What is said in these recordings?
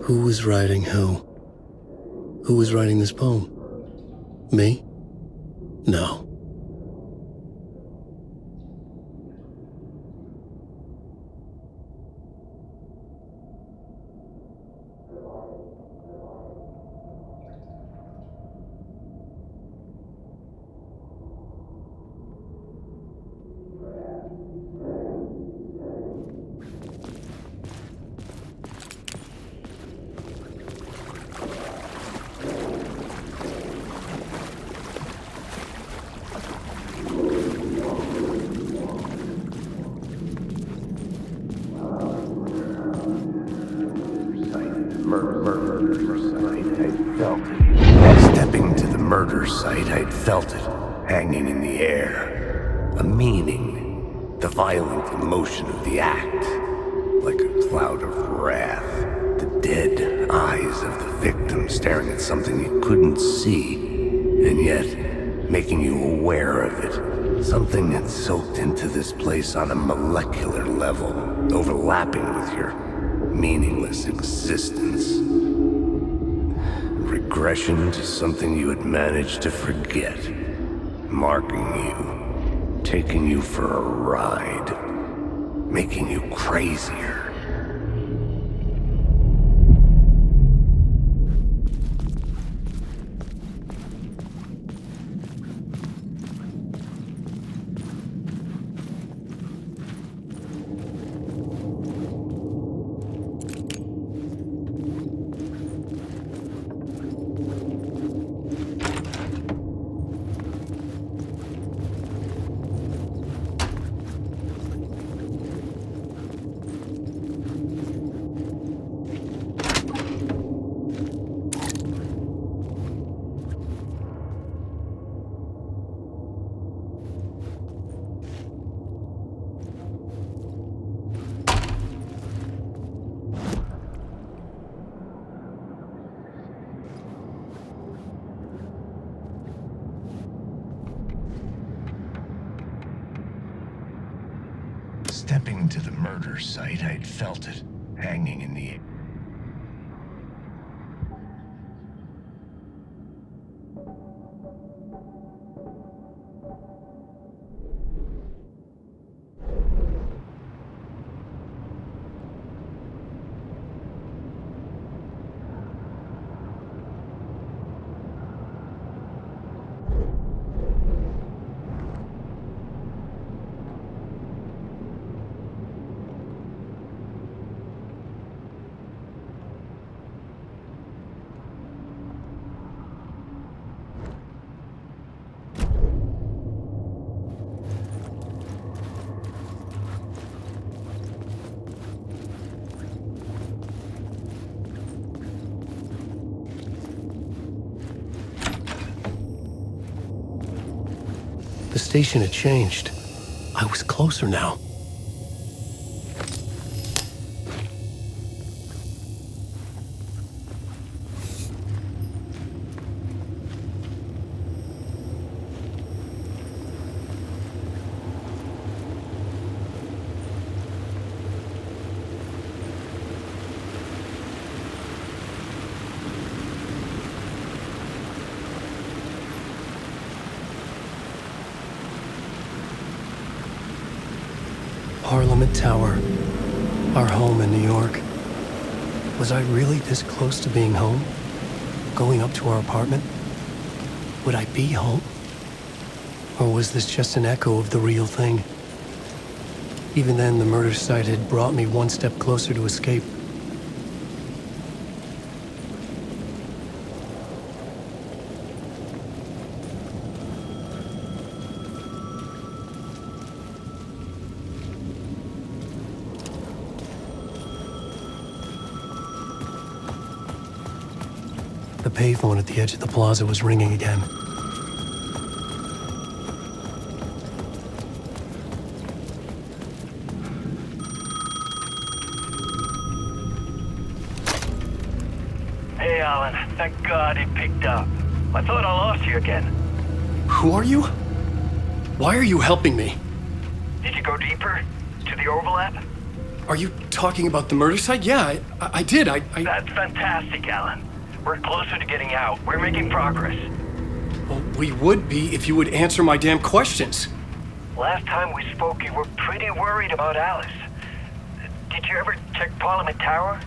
Who was writing who? Who was writing this poem? Me? No. Stepping to the murder site, I'd felt it, hanging in the air. A meaning, the violent emotion of the act, like a cloud of wrath. The dead eyes of the victim staring at something you couldn't see, and yet making you aware of it. Something had soaked into this place on a molecular level, overlapping with your meaningless existence. Regression to something you had managed to forget, marking you, taking you for a ride, making you crazier. Stepping to the murder site, I'd felt it, hanging in the air. The station had changed. I was closer now. Parliament Tower, our home in New York. Was I really this close to being home? Going up to our apartment? Would I be home? Or was this just an echo of the real thing? Even then, the murder site had brought me one step closer to escape. The payphone at the edge of the plaza was ringing again. Hey, Alan. Thank God it picked up. I thought I lost you again. Who are you? Why are you helping me? Did you go deeper? To the overlap? Are you talking about the murder site? Yeah, I did. That's fantastic, Alan. We're closer to getting out. We're making progress. Well, we would be if you would answer my damn questions. Last time we spoke, you were pretty worried about Alice. Did you ever check Parliament Tower?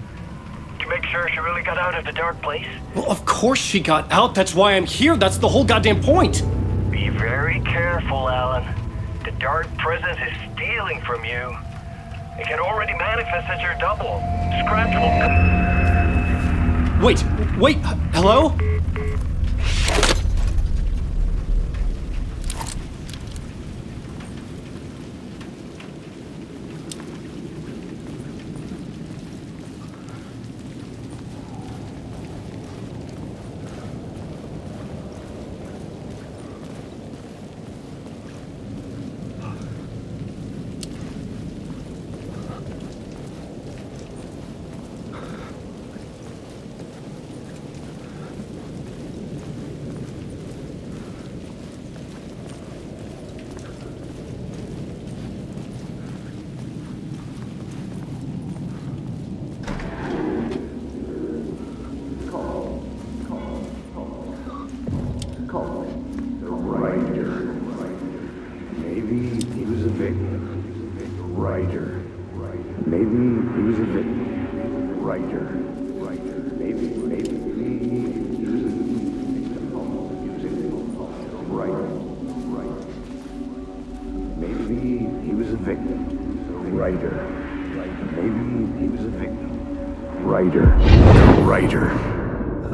To make sure she really got out of the dark place? Well, of course she got out. That's why I'm here. That's the whole goddamn point. Be very careful, Alan. The dark presence is stealing from you. It can already manifest as your double. Scratch will... Wait, hello?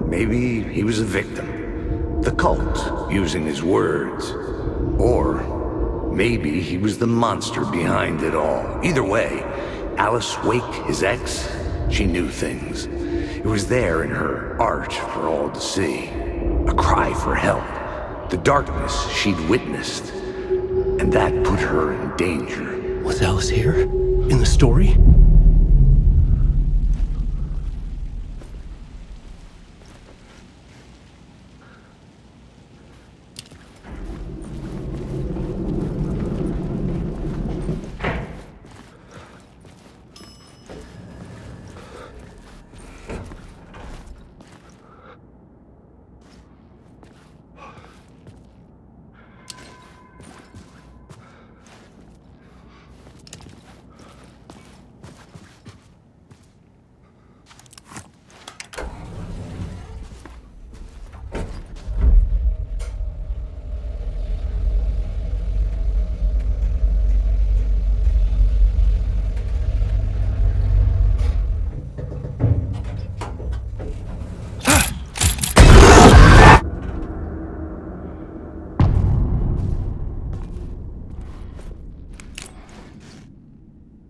Maybe he was a victim. The cult, using his words. Or maybe he was the monster behind it all. Either way, Alice Wake, his ex, she knew things. It was there in her art for all to see. A cry for help. The darkness she'd witnessed. And that put her in danger. Was Alice here? In the story?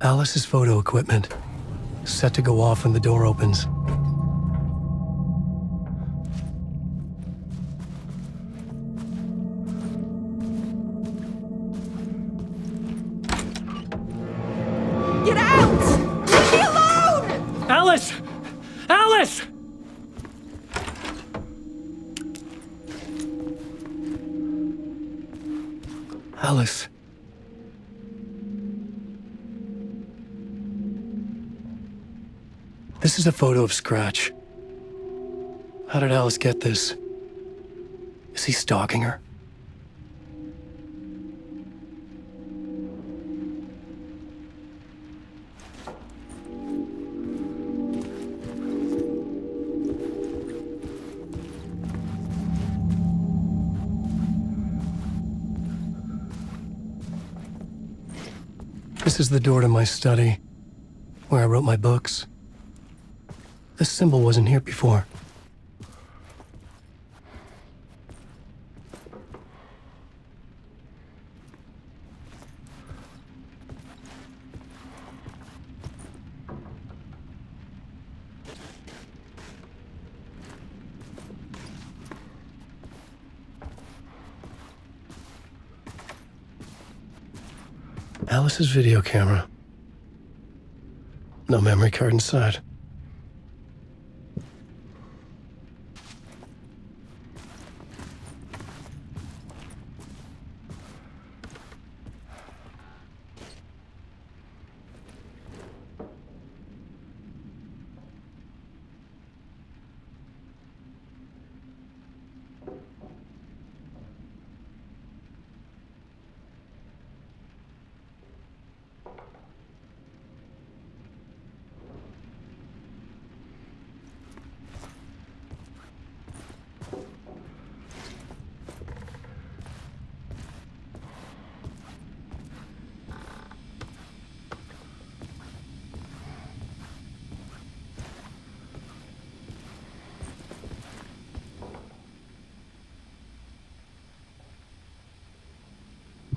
Alice's photo equipment, set to go off when the door opens. Get out! Leave me alone! Alice! Alice! Alice. This is a photo of Scratch. How did Alice get this? Is he stalking her? This is the door to my study, where I wrote my books. This symbol wasn't here before. Alice's video camera. No memory card inside.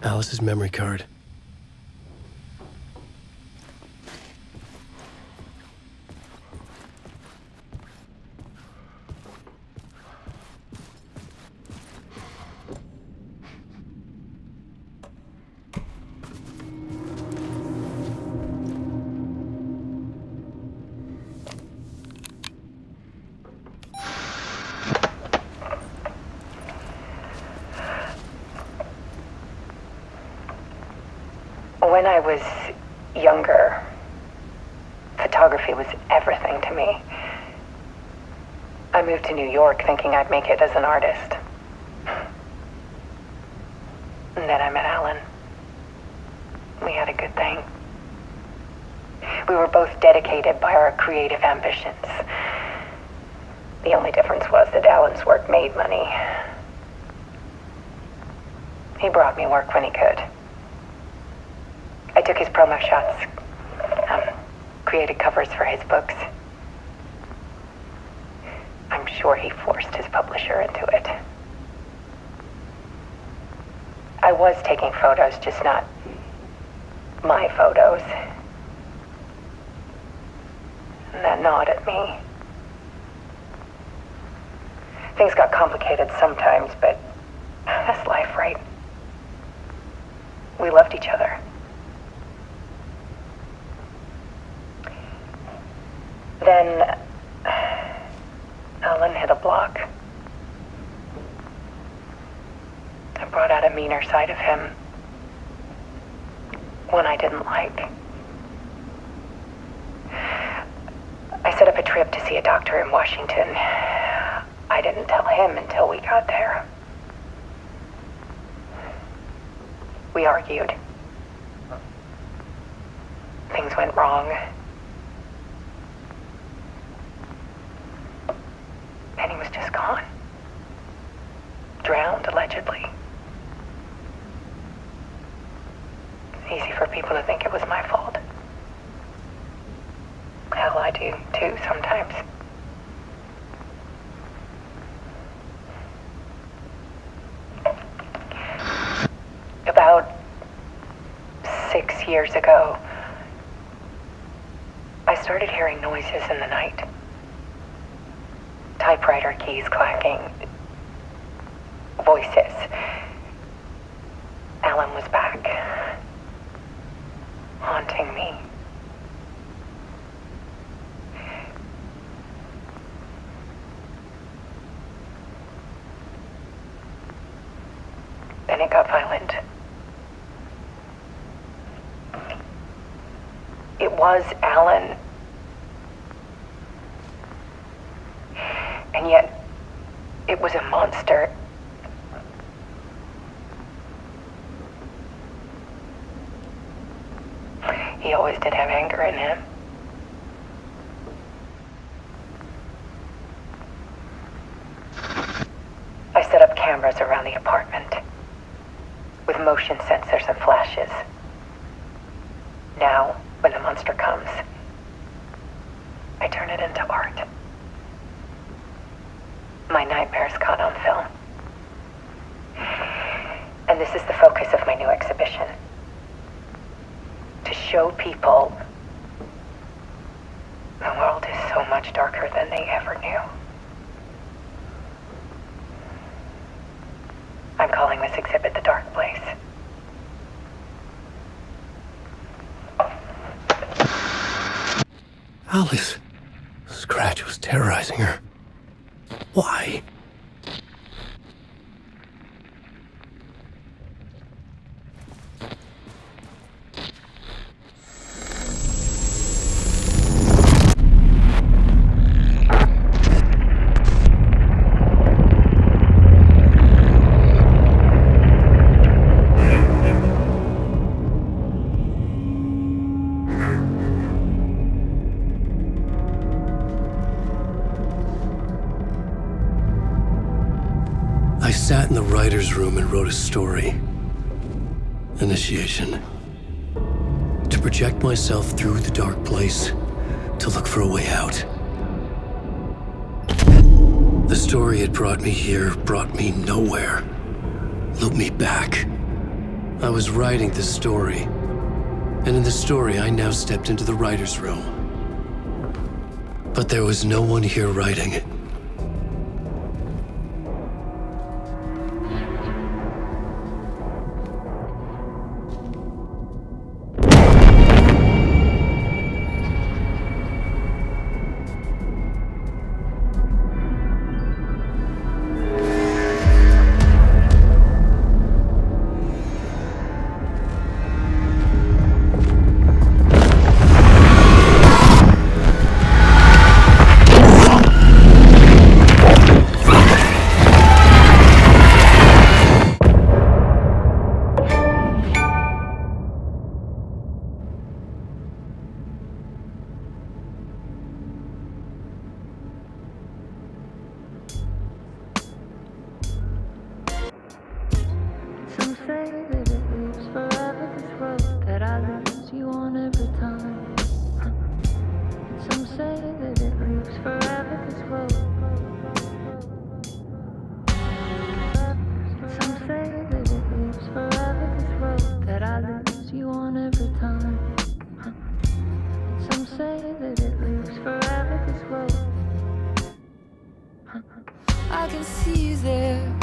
Alice's memory card. When I was younger, photography was everything to me. I moved to New York thinking I'd make it as an artist. And then I met Alan. We had a good thing. We were both dedicated by our creative ambitions. The only difference was that Alan's work made money. He brought me work when he could. I took his promo shots, created covers for his books. I'm sure he forced his publisher into it. I was taking photos, just not my photos. And that gnawed at me. Things got complicated sometimes, but that's life, right? We loved each other. Then Alan hit a block. I brought out a meaner side of him. One I didn't like. I set up a trip to see a doctor in Washington. I didn't tell him until we got there. We argued. Things went wrong. And he was just gone. Drowned, allegedly. It's easy for people to think it was my fault. Hell, I do too sometimes. About 6 years ago, I started hearing noises in the night. Typewriter keys clacking. Voices. Alan was back. Haunting me. Then it got violent. It was Alan. And yet, it was a monster. He always did have anger in him. I set up cameras around the apartment with motion sensors and flashes. Now, when the monster comes, I turn it into art. My nightmares caught on film. And this is the focus of my new exhibition. To show people the world is so much darker than they ever knew. I'm calling this exhibit The Dark Place. Alice. Scratch was terrorizing her. Why? I sat in the writer's room and wrote a story. Initiation. To project myself through the dark place, to look for a way out. The story had brought me here, brought me nowhere. Looped me back. I was writing this story. And in the story, I now stepped into the writer's room. But there was no one here writing it. Some say that it lives forever, this road that I lose you on every time. Some say that it lives forever, this road. Some say that it lives forever, this road that I lose you on every time. Some say that it lives forever, this road. I can see you there,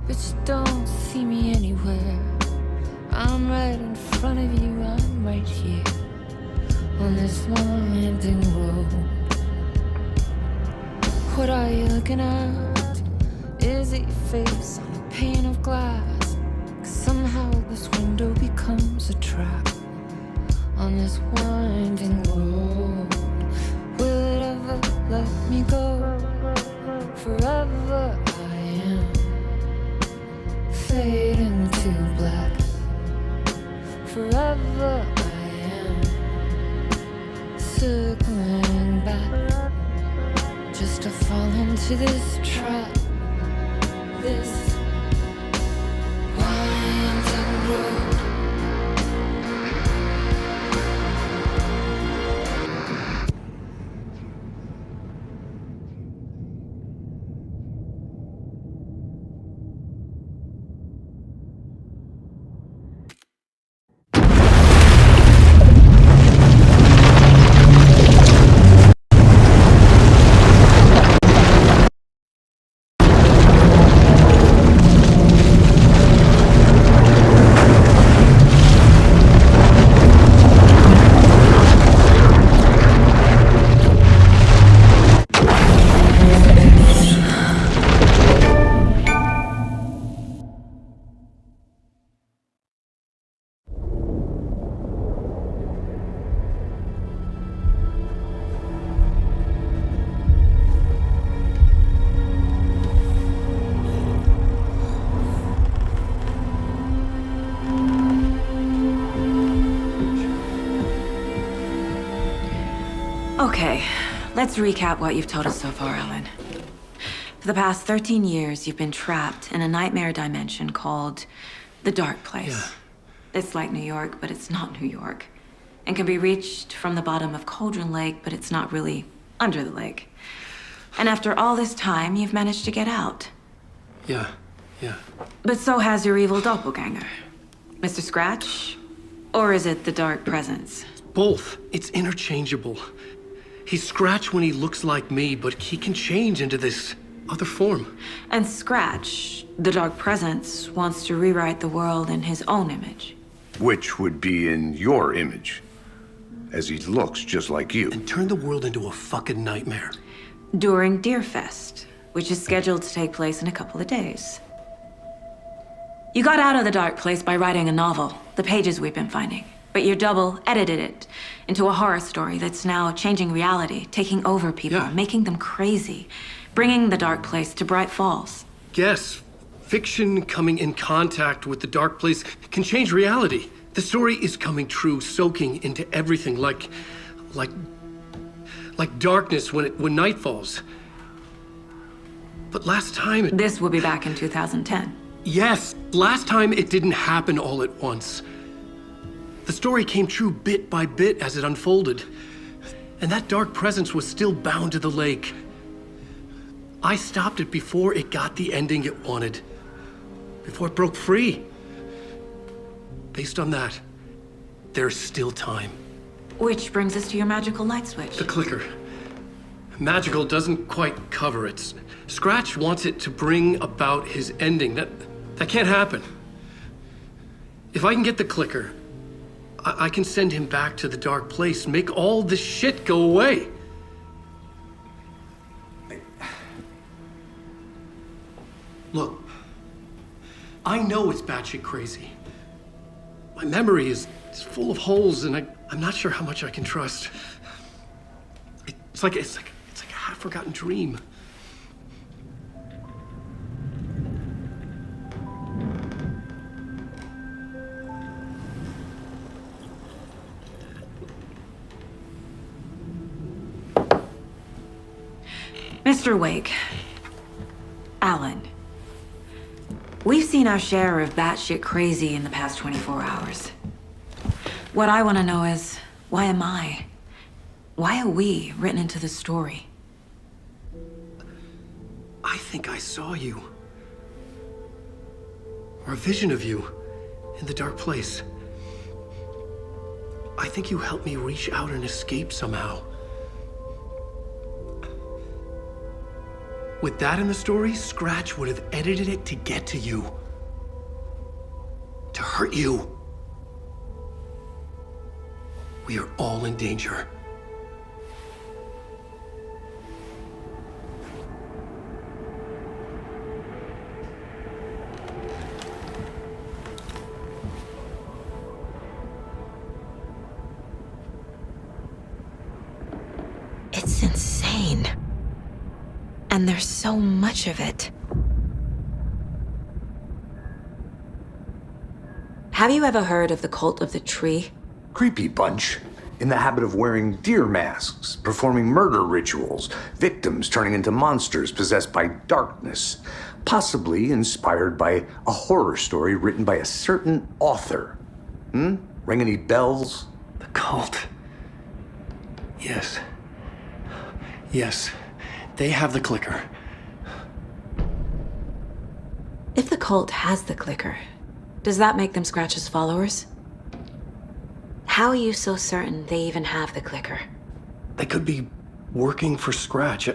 but you don't see me anywhere. I'm right in front of you, I'm right here on this winding road. What are you looking at? Is it your face on a pane of glass? 'Cause somehow this window becomes a trap on this winding road. Will it ever let me go? Forever I am fading to black. Forever I am circling back, just to fall into this trap, this winding road. Okay, let's recap what you've told us so far, Alan. For the past 13 years, you've been trapped in a nightmare dimension called the Dark Place. Yeah. It's like New York, but it's not New York. And can be reached from the bottom of Cauldron Lake, but it's not really under the lake. And after all this time, you've managed to get out. Yeah. But so has your evil doppelganger. Mr. Scratch? Or is it the Dark Presence? Both. It's interchangeable. He's Scratch when he looks like me, but he can change into this other form. And Scratch, the Dark Presence, wants to rewrite the world in his own image. Which would be in your image, as he looks just like you. And turn the world into a fucking nightmare. During Deerfest, which is scheduled to take place in a couple of days. You got out of the Dark Place by writing a novel, the pages we've been finding. But your double edited it into a horror story that's now changing reality, taking over people, Yeah. making them crazy, bringing the Dark Place to Bright Falls. Yes, fiction coming in contact with the Dark Place can change reality. The story is coming true, soaking into everything like darkness when night falls. But last time This will be back in 2010. Yes, last time it didn't happen all at once. The story came true bit by bit as it unfolded. And that dark presence was still bound to the lake. I stopped it before it got the ending it wanted. Before it broke free. Based on that, there's still time. Which brings us to your magical light switch. The clicker. Magical doesn't quite cover it. Scratch wants it to bring about his ending. That can't happen. If I can get the clicker, I can send him back to the dark place, make all this shit go away. Look, I know it's batshit crazy. My memory is full of holes, and I'm not sure how much I can trust. It's like a half-forgotten dream. Mr. Wake, Alan, we've seen our share of batshit crazy in the past 24 hours. What I want to know is, why am I? Why are we written into the story? I think I saw you. Or a vision of you in the dark place. I think you helped me reach out and escape somehow. With that in the story, Scratch would have edited it to get to you. To hurt you. We are all in danger. It's insane. And there's so much of it. Have you ever heard of the Cult of the Tree? Creepy bunch. In the habit of wearing deer masks, performing murder rituals, victims turning into monsters possessed by darkness. Possibly inspired by a horror story written by a certain author. Ring any bells? The cult. Yes. Yes. They have the clicker. If the cult has the clicker, does that make them Scratch's followers? How are you so certain they even have the clicker? They could be working for Scratch.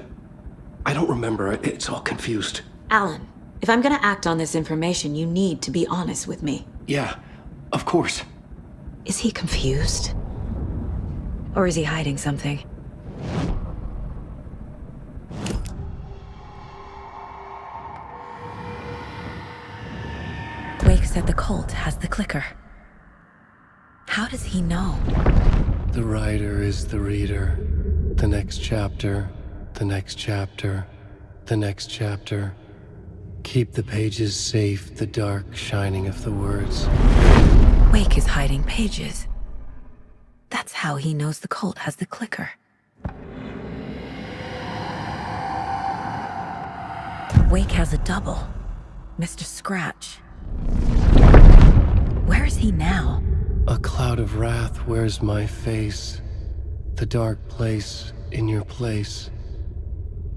I don't remember. It's all confused. Alan, if I'm gonna act on this information, you need to be honest with me. Yeah, of course. Is he confused? Or is he hiding something? Wake said the cult has the clicker. How does he know? The writer is the reader. The next chapter, the next chapter, the next chapter. Keep the pages safe, the dark shining of the words. Wake is hiding pages. That's how he knows the cult has the clicker. Wake has a double. Mr. Scratch. Where is he now? A cloud of wrath wears my face. The dark place in your place.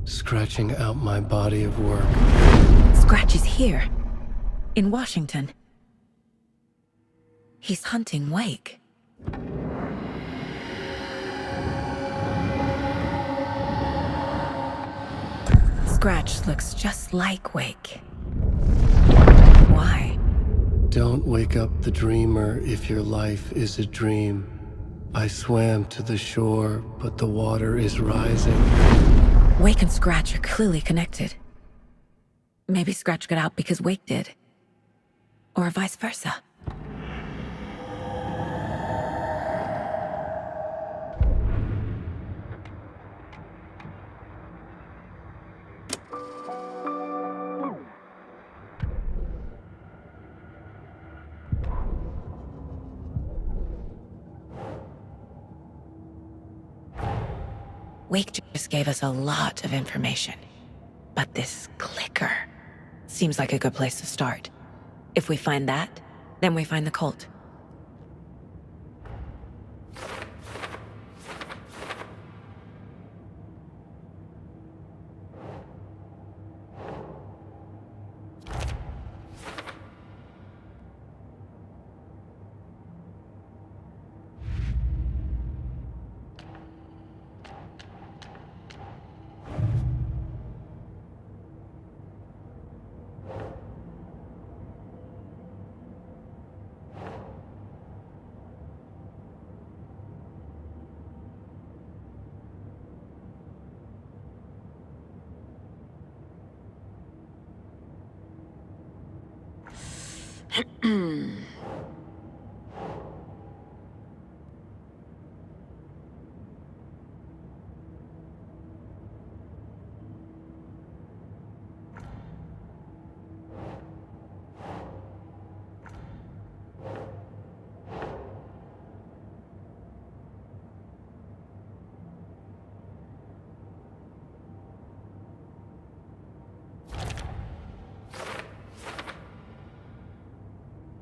Scratching out my body of work. Scratch is here. In Washington. He's hunting Wake. Scratch looks just like Wake. Why? Don't wake up the dreamer if your life is a dream. I swam to the shore, but the water is rising. Wake and Scratch are clearly connected. Maybe Scratch got out because Wake did. Or vice versa. Wake just gave us a lot of information. But this clicker seems like a good place to start. If we find that, then we find the cult.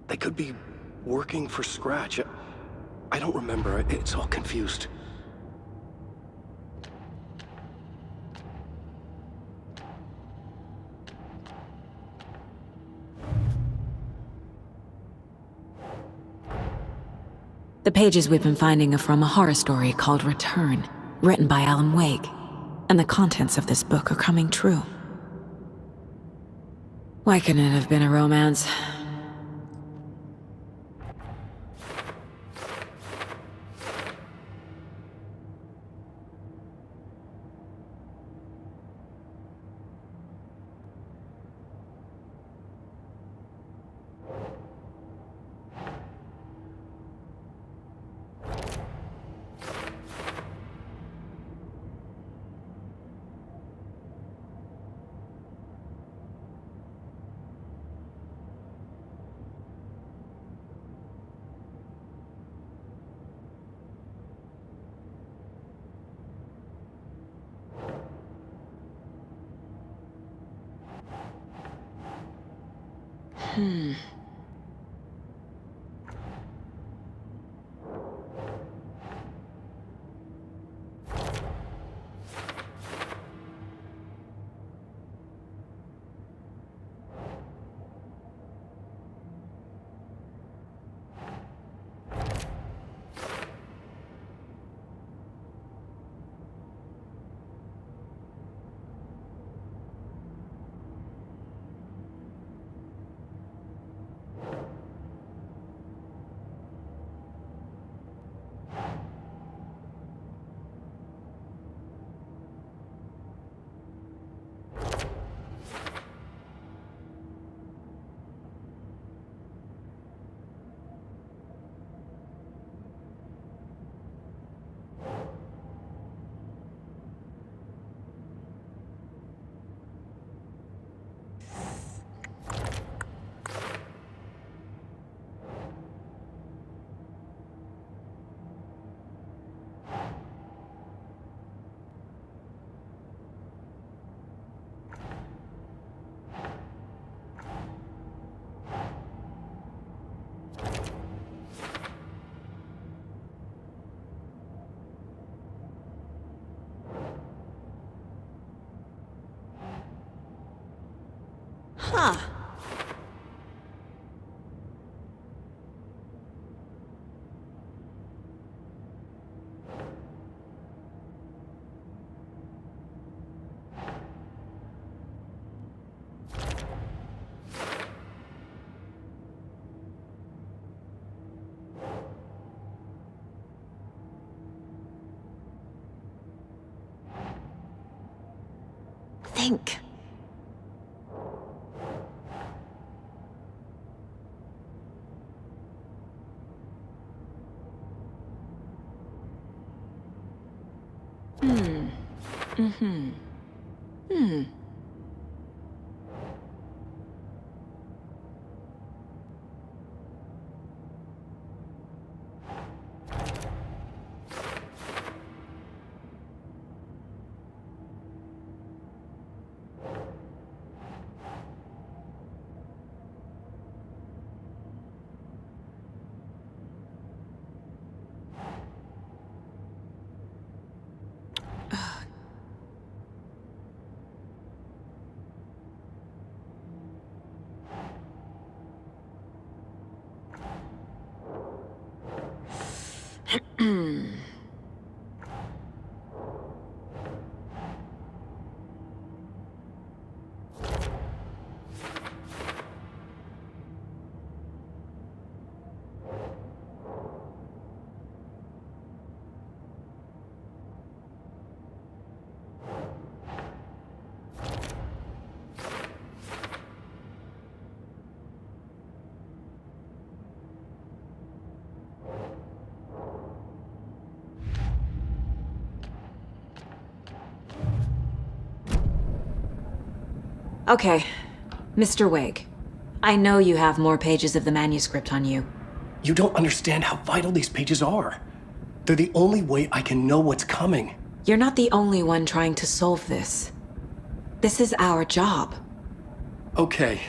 They could be working for Scratch. I don't remember. It's all confused. The pages we've been finding are from a horror story called Return, written by Alan Wake. And the contents of this book are coming true. Why couldn't it have been a romance? Huh. Think. Okay, Mr. Wake. I know you have more pages of the manuscript on you. You don't understand how vital these pages are. They're the only way I can know what's coming. You're not the only one trying to solve this. This is our job. Okay.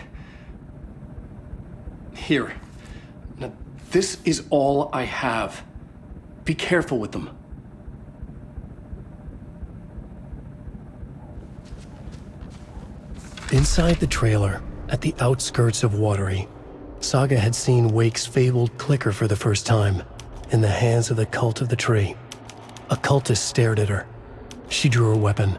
Here. Now, this is all I have. Be careful with them. Inside the trailer, at the outskirts of Watery, Saga had seen Wake's fabled clicker for the first time, in the hands of the Cult of the Tree. A cultist stared at her. She drew her weapon.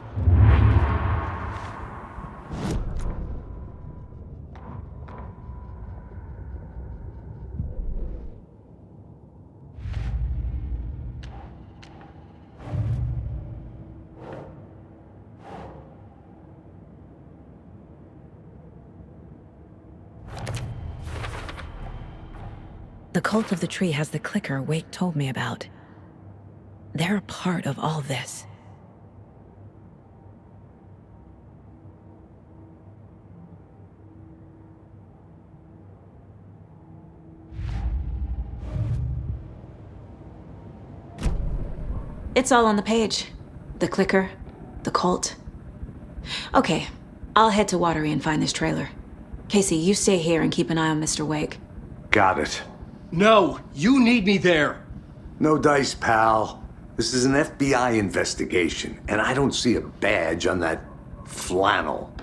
The Cult of the Tree has the clicker Wake told me about. They're a part of all this. It's all on the page. The clicker, the cult. Okay, I'll head to Watery and find this trailer. Casey, you stay here and keep an eye on Mr. Wake. Got it. No, you need me there. No dice, pal. This is an FBI investigation, and I don't see a badge on that flannel.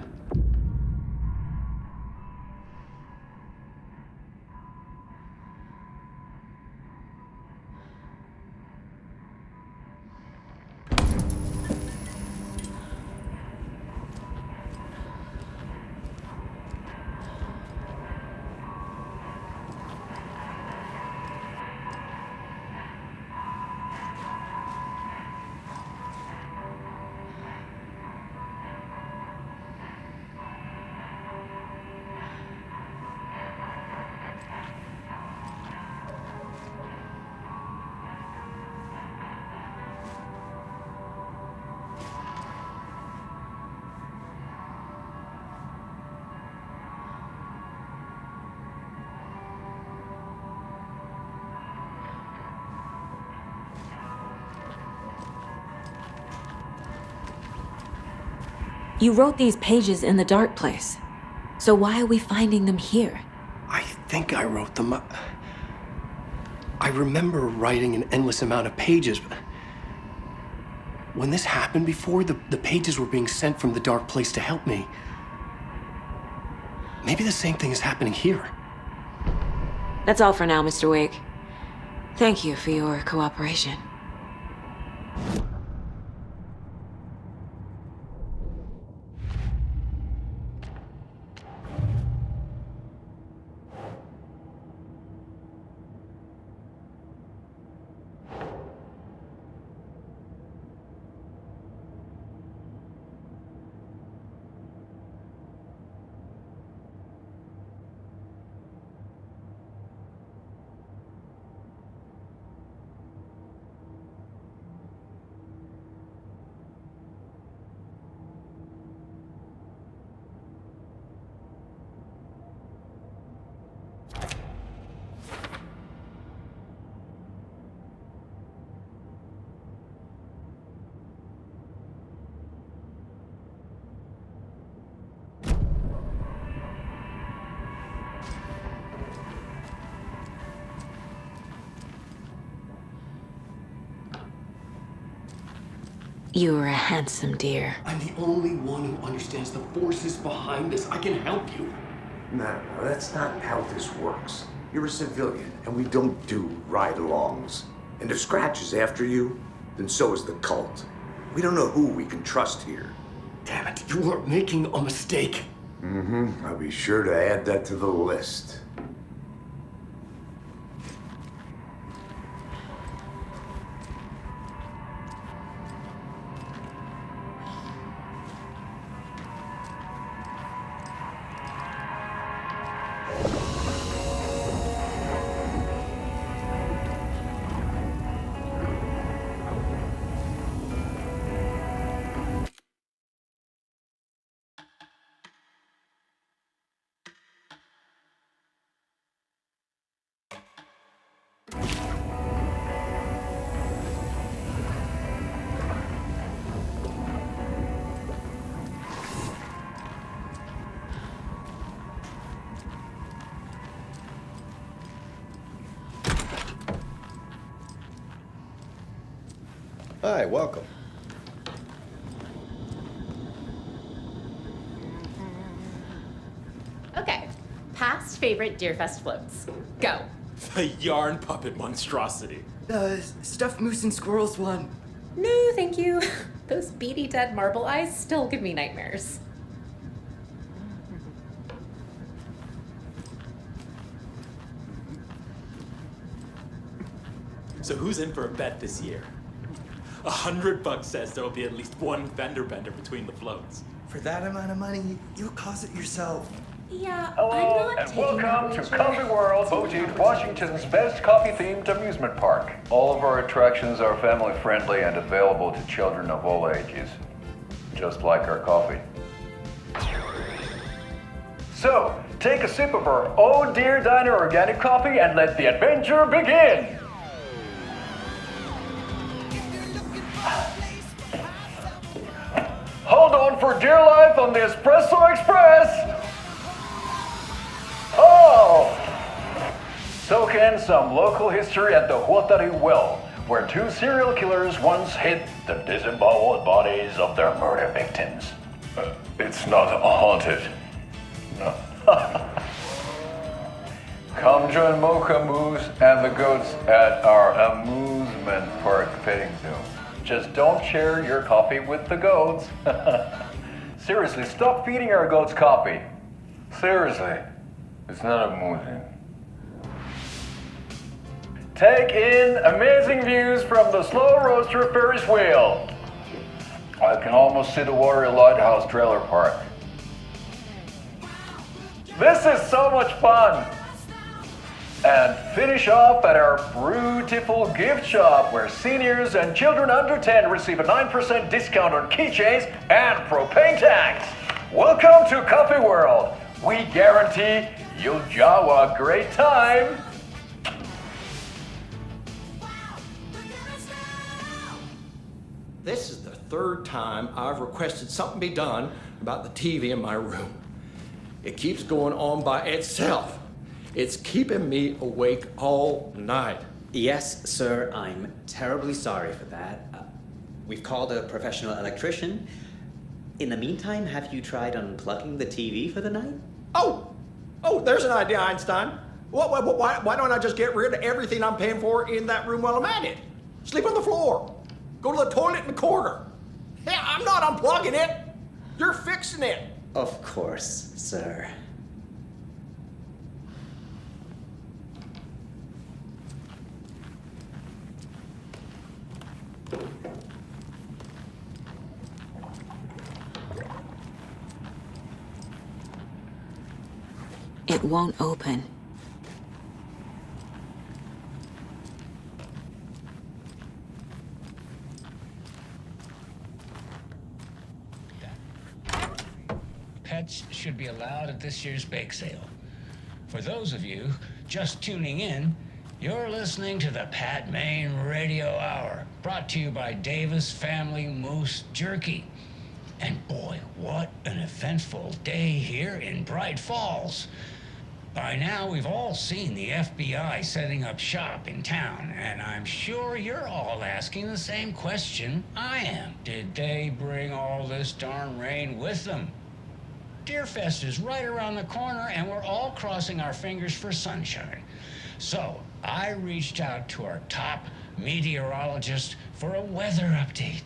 You wrote these pages in the dark place. So why are we finding them here? I think I wrote them. I remember writing an endless amount of pages, but when this happened before, the pages were being sent from the dark place to help me. Maybe the same thing is happening here. That's all for now, Mr. Wake. Thank you for your cooperation. You are a handsome deer. I'm the only one who understands the forces behind this. I can help you. No, that's not how this works. You're a civilian, and we don't do ride-alongs. And if Scratch is after you, then so is the cult. We don't know who we can trust here. Damn it, you are making a mistake. I'll be sure to add that to the list. Hi, welcome. Okay, past favorite Deerfest floats. Go. The yarn puppet monstrosity. The stuffed moose and squirrels one. No, thank you. Those beady dead marble eyes still give me nightmares. So who's in for a bet this year? $100 says there'll be at least one fender bender between the floats. For that amount of money, you'll cause it yourself. Yeah, Hello, I'm not and taking welcome that to wager. Coffee World, voted Washington's best coffee-themed amusement park. All of our attractions are family-friendly and available to children of all ages, just like our coffee. So, take a sip of our Oh Dear Diner organic coffee and let the adventure begin! Hold on for dear life on the Espresso Express! Oh! Soak in some local history at the Huatari Well, where two serial killers once hid the disemboweled bodies of their murder victims. It's not haunted. No. Come join Mocha Moose and the goats at our amusement park petting zoo. Just don't share your coffee with the goats. Seriously, stop feeding our goats coffee. Seriously, it's not amusing. Take in amazing views from the Slow Roaster Ferris wheel. I can almost see the Warrior Lighthouse trailer park. This is so much fun! And finish off at our beautiful gift shop where seniors and children under 10 receive a 9% discount on keychains and propane tanks. Welcome to Coffee World. We guarantee you'll jaw a great time. This is the third time I've requested something be done about the TV in my room. It keeps going on by itself. It's keeping me awake all night. Yes, sir, I'm terribly sorry for that. We've called a professional electrician. In the meantime, have you tried unplugging the TV for the night? Oh, there's an idea, Einstein. Why don't I just get rid of everything I'm paying for in that room while I'm at it? Sleep on the floor. Go to the toilet in the corner. Yeah, I'm not unplugging it. You're fixing it. Of course, sir. It won't open. Pets should be allowed at this year's bake sale. For those of you just tuning in, you're listening to the Pat Maine Radio Hour, brought to you by Davis Family Moose Jerky. And boy, what an eventful day here in Bright Falls. By now, we've all seen the FBI setting up shop in town, and I'm sure you're all asking the same question I am. Did they bring all this darn rain with them? Deerfest is right around the corner, and we're all crossing our fingers for sunshine. So I reached out to our top meteorologist for a weather update.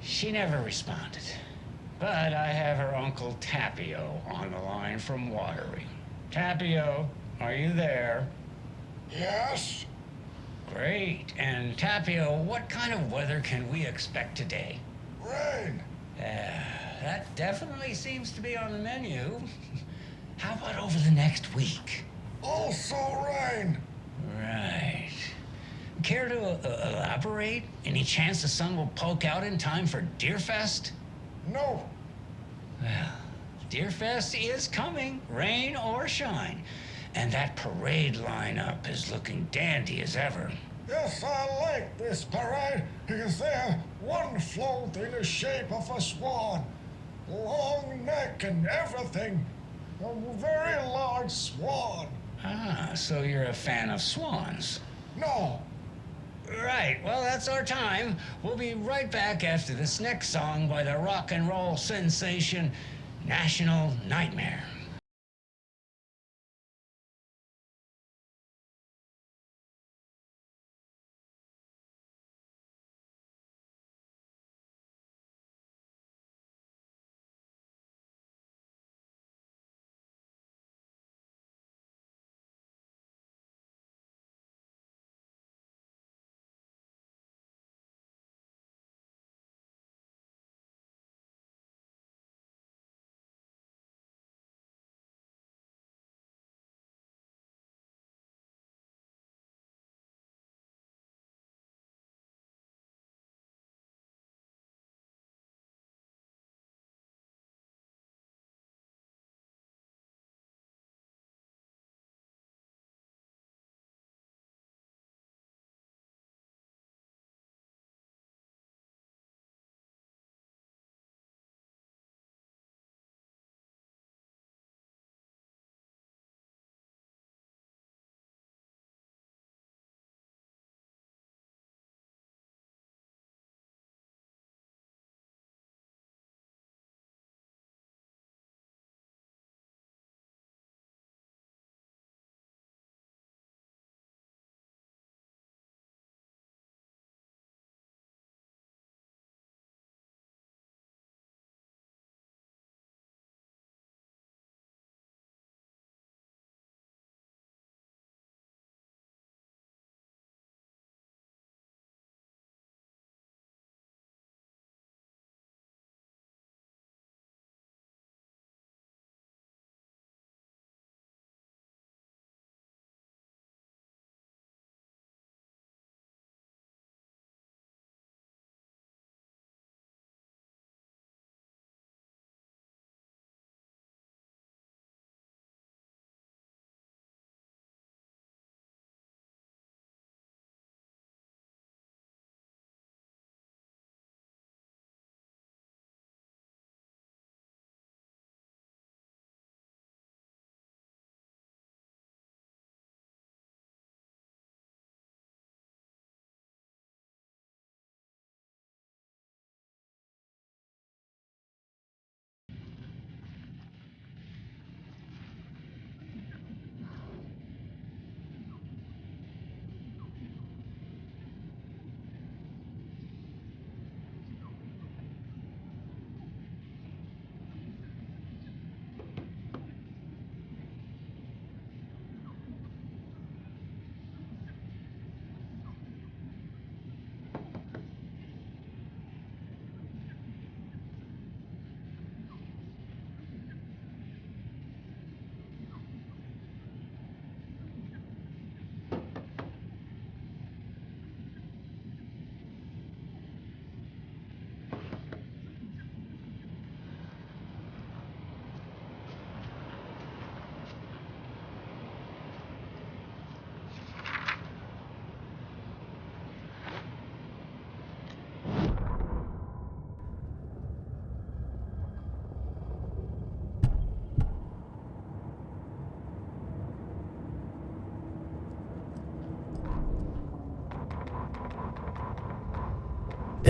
She never responded, but I have her Uncle Tapio on the line from Watery. Tapio, are you there? Yes. Great. And Tapio, what kind of weather can we expect today? Rain. That definitely seems to be on the menu. How about over the next week? Also rain. Right. Care to elaborate? Any chance the sun will poke out in time for Deerfest? No. Well, Deerfest is coming, rain or shine. And that parade lineup is looking dandy as ever. Yes, I like this parade because they have one float in the shape of a swan. Long neck and everything. A very large swan. Ah, so you're a fan of swans? No. Right, well, that's our time. We'll be right back after this next song by the rock and roll sensation, National Nightmare.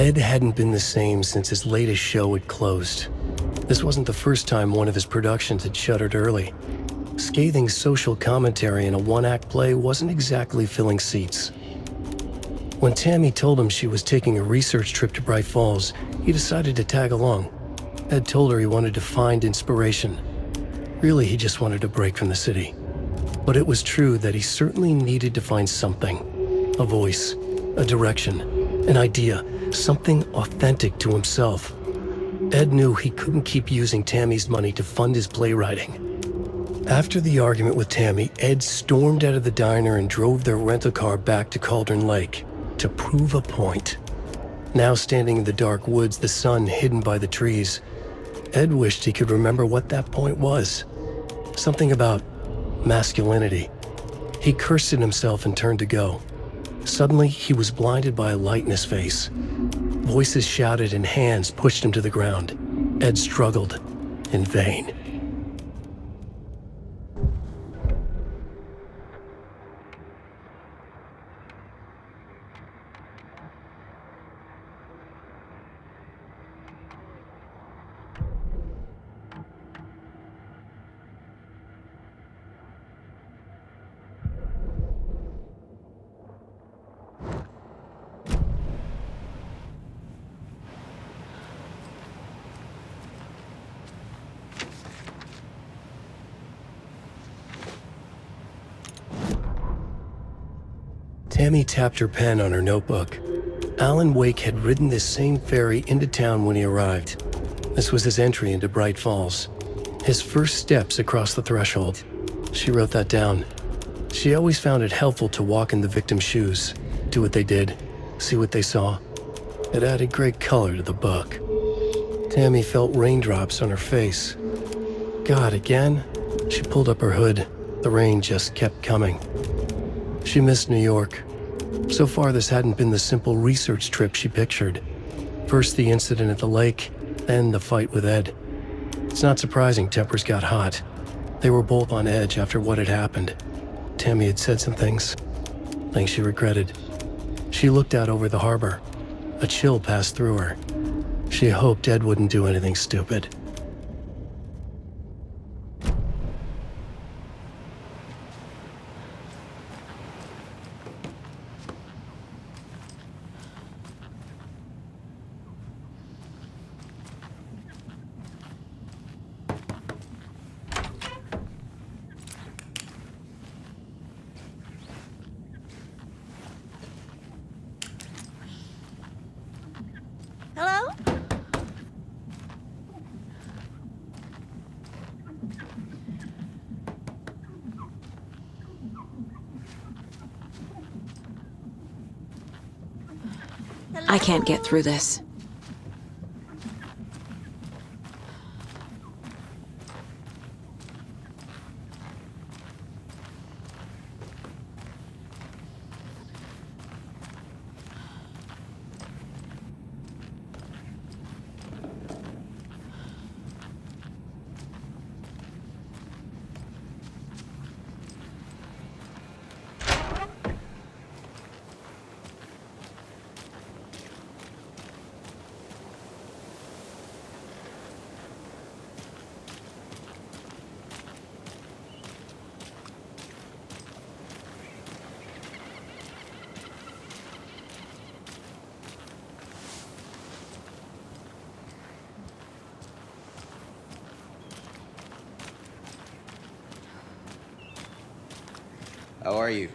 Ed hadn't been the same since his latest show had closed. This wasn't the first time one of his productions had shuttered early. Scathing social commentary in a one-act play wasn't exactly filling seats. When Tammy told him she was taking a research trip to Bright Falls, he decided to tag along. Ed told her he wanted to find inspiration. Really, he just wanted a break from the city. But it was true that he certainly needed to find something. A voice, a direction, an idea, something authentic to himself. Ed knew he couldn't keep using Tammy's money to fund his playwriting. After the argument with Tammy, Ed stormed out of the diner and drove their rental car back to Cauldron Lake to prove a point. Now standing in the dark woods, the sun hidden by the trees, Ed wished he could remember what that point was. Something about masculinity. He cursed at himself and turned to go. Suddenly, he was blinded by a light in his face. Voices shouted and hands pushed him to the ground. Ed struggled, in vain. Tammy tapped her pen on her notebook. Alan Wake had ridden this same ferry into town when he arrived. This was his entry into Bright Falls. His first steps across the threshold. She wrote that down. She always found it helpful to walk in the victim's shoes, do what they did, see what they saw. It added great color to the book. Tammy felt raindrops on her face. God, again? She pulled up her hood. The rain just kept coming. She missed New York. So far, this hadn't been the simple research trip she pictured. First the incident at the lake, then the fight with Ed. It's not surprising tempers got hot. They were both on edge after what had happened. Tammy had said some things she regretted. She looked out over the harbor. A chill passed through her. She hoped Ed wouldn't do anything stupid. Hello? I can't get through this. How are you?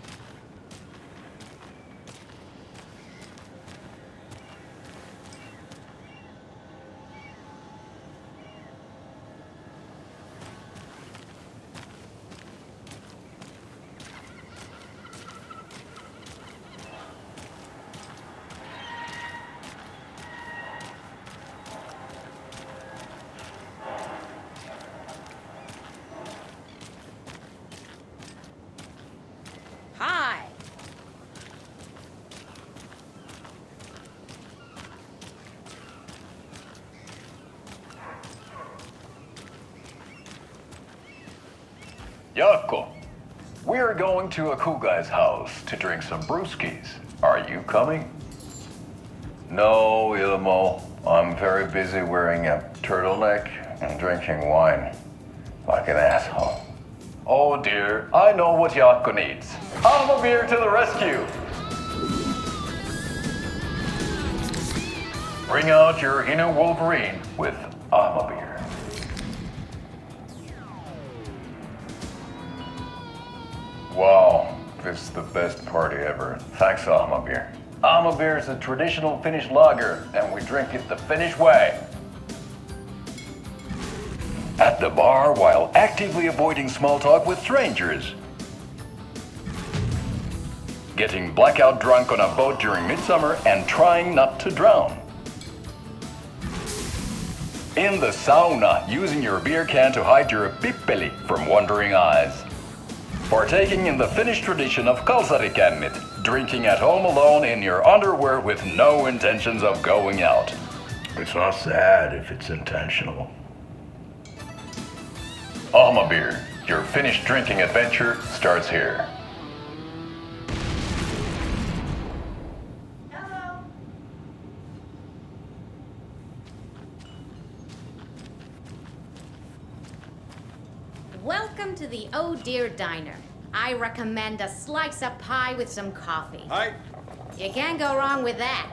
Hi. Jaakko, we're going to a cool guy's house to drink some brewskis. Are you coming? No, Ilmo. I'm very busy wearing a turtleneck and drinking wine. Like an asshole. Oh dear, I know what Jaakko needs. I'm a beer to the rescue. Bring out your inner Wolverine with I'm a beer. Wow, this is the best party ever. Thanks, Almabeer. Almabeer is a traditional Finnish lager, and we drink it the Finnish way. At the bar while actively avoiding small talk with strangers. Getting blackout drunk on a boat during midsummer and trying not to drown. In the sauna, using your beer can to hide your pippeli from wondering eyes. Partaking in the Finnish tradition of kalsarikännit, drinking at home alone in your underwear with no intentions of going out. It's not sad if it's intentional. Alma Beer, your Finnish drinking adventure starts here. Welcome to the Oh Dear Diner. I recommend a slice of pie with some coffee. Hi. You can't go wrong with that.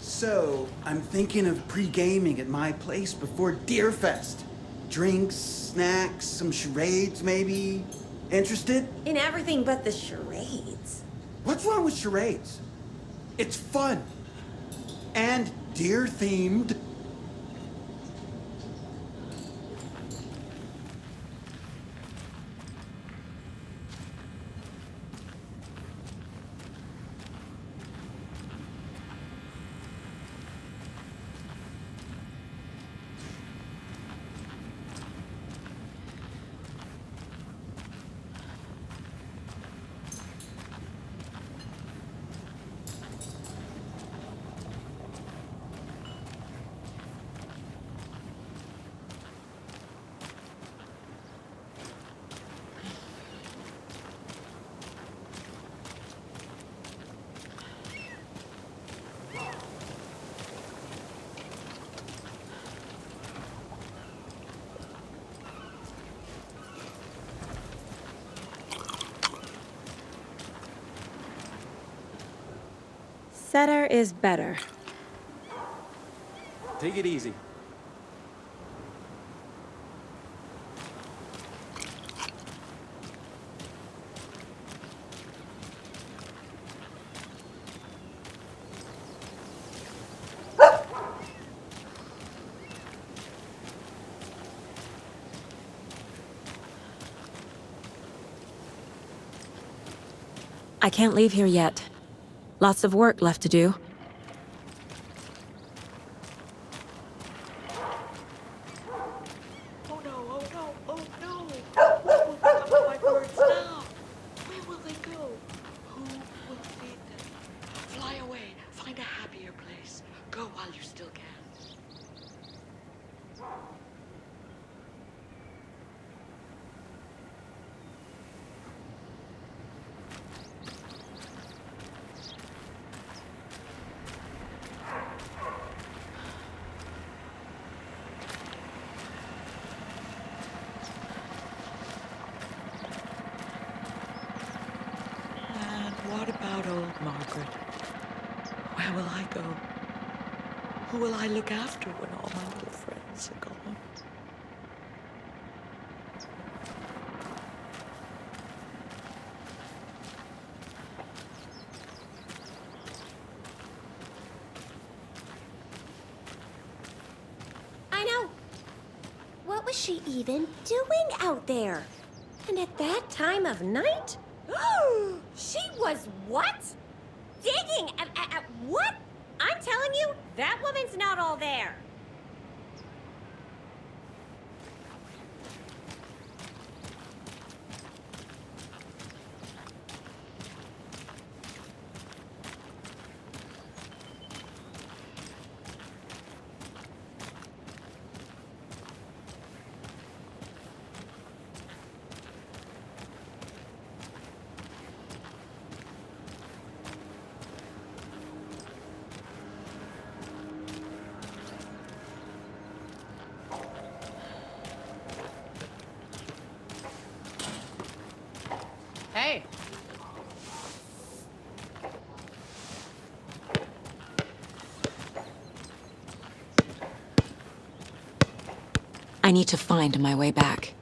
So, I'm thinking of pre-gaming at my place before Deerfest. Drinks, snacks, some charades maybe. Interested? In everything but the charades. What's wrong with charades? It's fun. And deer-themed. Setter is better. Take it easy. I can't leave here yet. Lots of work left to do. Oh no, oh no, oh no! What will become of my birds now? Where will they go? Who will feed them? Fly away, find a happier place. Go while you still can. What about old Margaret? Where will I go? Who will I look after when all my little friends are gone? I know. What was she even doing out there? And at that time of night? She was what? Digging at what? I'm telling you, that woman's not all there. Hey. I need to find my way back.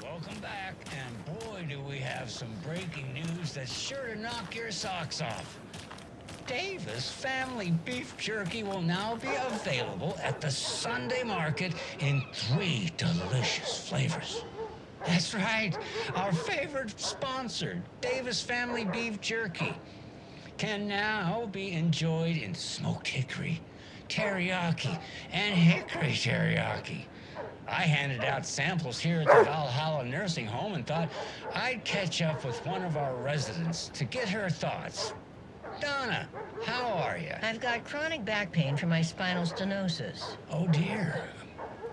Welcome back, and boy, do we have some breaking news that's sure to knock your socks off. Davis Family Beef Jerky will now be available at the Sunday Market in 3 delicious flavors. That's right, our favorite sponsor, Davis Family Beef Jerky, can now be enjoyed in smoked hickory, teriyaki, and hickory teriyaki. I handed out samples here at the Valhalla Nursing Home and thought I'd catch up with one of our residents to get her thoughts. Donna, how are you? I've got chronic back pain from my spinal stenosis. Oh dear.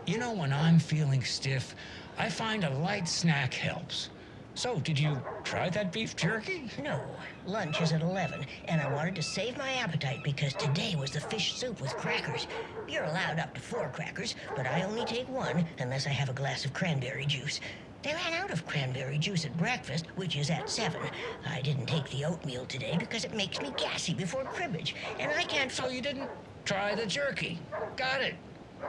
You know, when I'm feeling stiff, I find a light snack helps. So, did you try that beef jerky? No. Lunch is at 11, and I wanted to save my appetite because today was the fish soup with crackers. You're allowed up to 4 crackers, but I only take 1 unless I have a glass of cranberry juice. They ran out of cranberry juice at breakfast, which is at 7. I didn't take the oatmeal today because it makes me gassy before cribbage, and I can't... So you didn't try the jerky? Got it.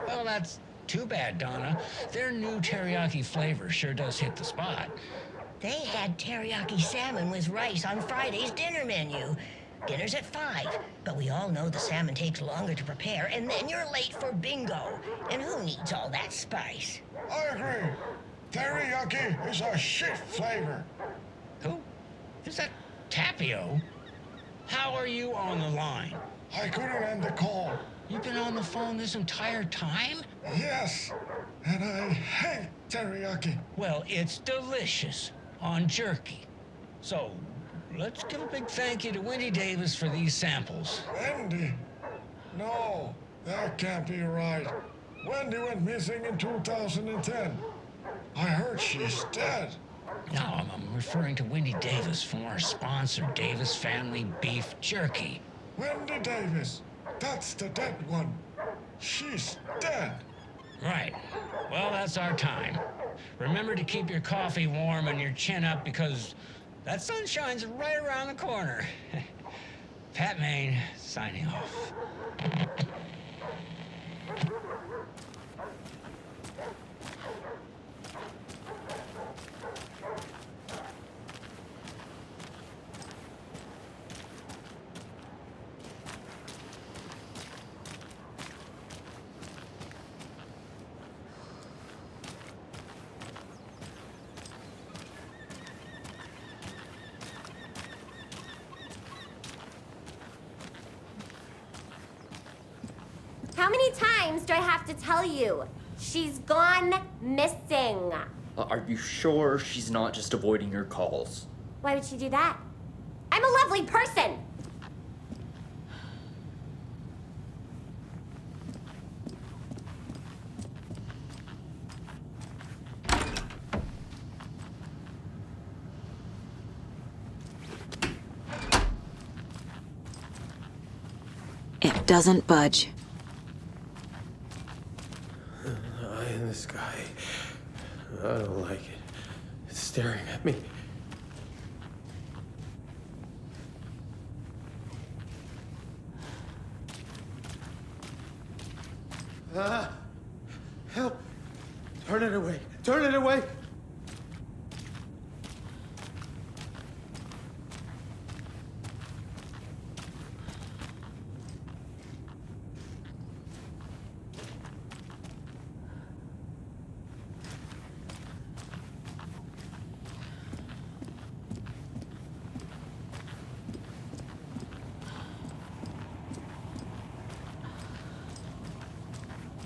Well, that's too bad, Donna. Their new teriyaki flavor sure does hit the spot. They had teriyaki salmon with rice on Friday's dinner menu. Dinner's at 5, but we all know the salmon takes longer to prepare, and then you're late for bingo. And who needs all that spice? I agree. Teriyaki is a shit flavor. Who? Is that Tapio? How are you on the line? I couldn't end the call. You've been on the phone this entire time? Yes, and I hate teriyaki. Well, it's delicious on jerky. So, let's give a big thank you to Wendy Davis for these samples. Wendy? No, that can't be right. Wendy went missing in 2010. I heard she's dead. No, I'm referring to Wendy Davis from our sponsor, Davis Family Beef Jerky. Wendy Davis. That's the dead one. She's dead. Right. Well, that's our time. Remember to keep your coffee warm and your chin up because that sunshine's right around the corner. Pat Maine, signing off. How many times do I have to tell you? She's gone missing. Are you sure she's not just avoiding your calls? Why would she do that? I'm a lovely person. It doesn't budge. Eye in the sky. I don't like it. It's staring at me. Help! Turn it away! Turn it away!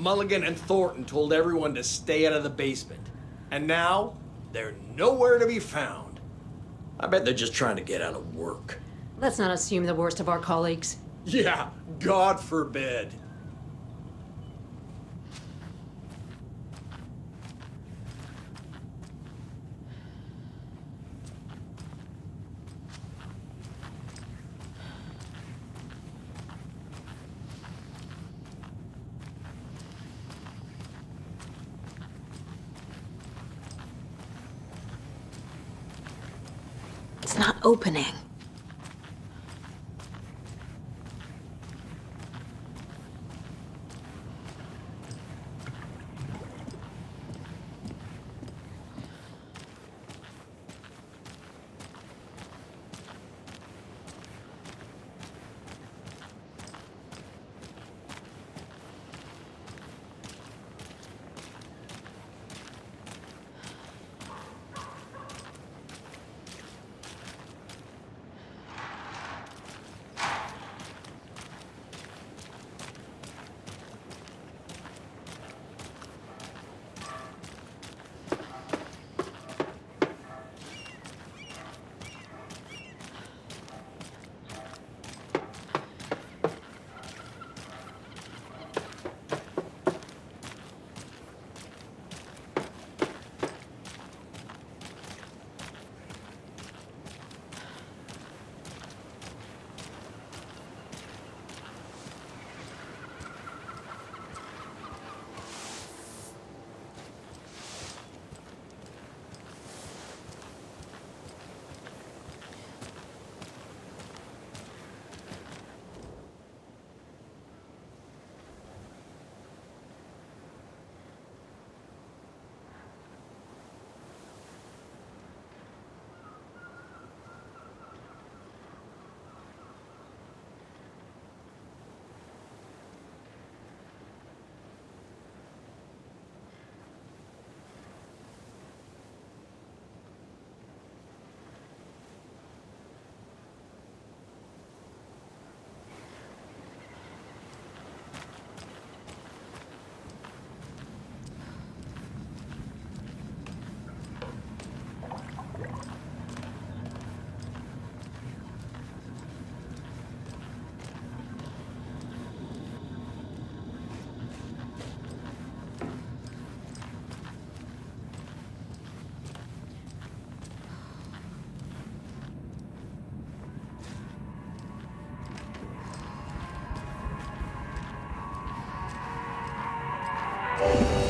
Mulligan and Thornton told everyone to stay out of the basement. And now, they're nowhere to be found. I bet they're just trying to get out of work. Let's not assume the worst of our colleagues. Yeah, God forbid. It's not opening. Bye.